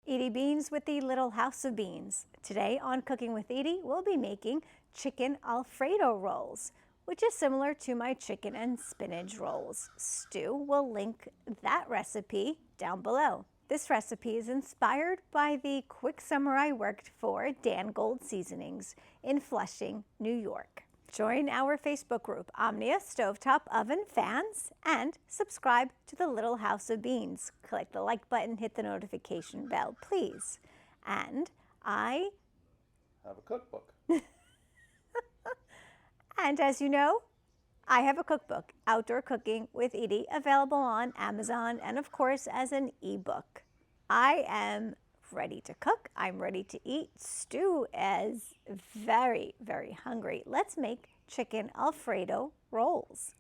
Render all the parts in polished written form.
Edie Beans with the Little House of Beans. Today on Cooking with Edie, we'll be making chicken Alfredo rolls, which is similar to my chicken and spinach rolls. Stu will link that recipe down below. This recipe is inspired by the quick summer I worked for Dan Gold Seasonings in Flushing, New York. Join our Facebook group, Omnia Stovetop Oven Fans, and subscribe to the Little House of Beans. Click the like button, hit the notification bell, please. And I have a cookbook. And as you know, I have a cookbook, Outdoor Cooking with Edie, available on Amazon and of course as an ebook. I am ready to cook. I'm ready to eat. Stu is very, very hungry. Let's make chicken Alfredo rolls.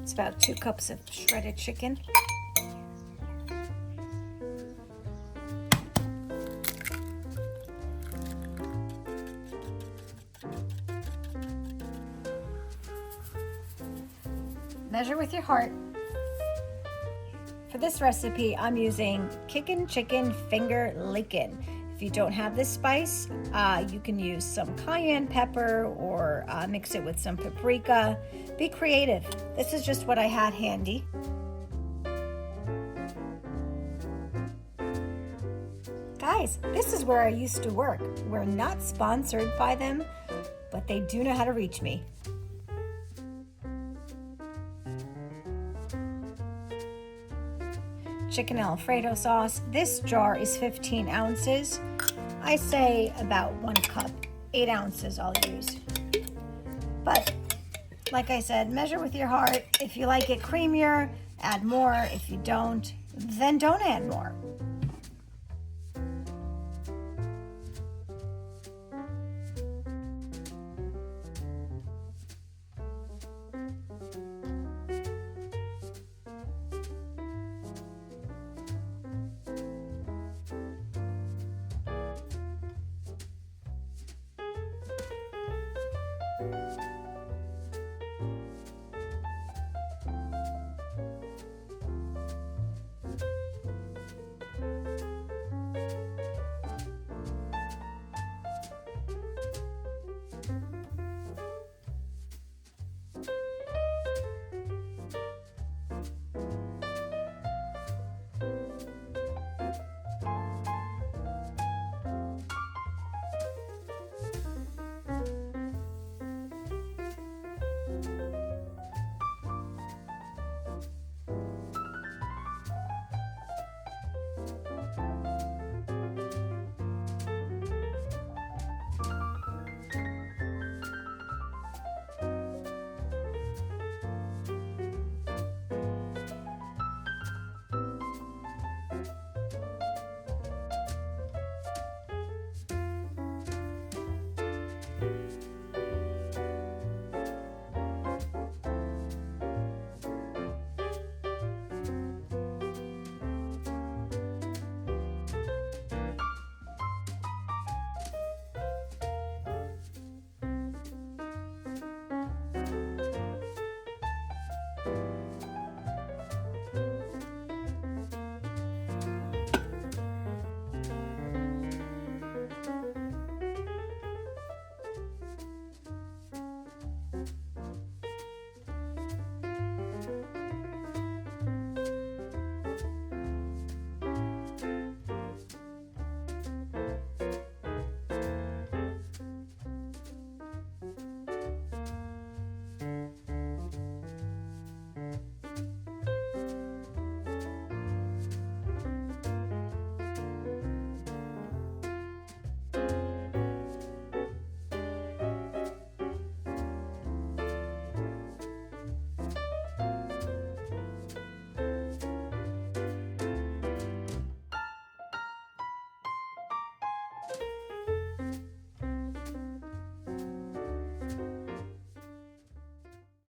It's about 2 cups of shredded chicken. Measure with your heart. For this recipe, I'm using kickin chicken finger lickin. If you don't have this spice, you can use some cayenne pepper or mix it with some paprika. Be creative. This is just what I had handy. Guys, this is where I used to work. We're not sponsored by them, but they do know how to reach me. Chicken Alfredo sauce. This jar is 15 ounces. I say about 1 cup, 8 ounces I'll use. But like I said, measure with your heart. If you like it creamier, add more. If you don't, then don't add more.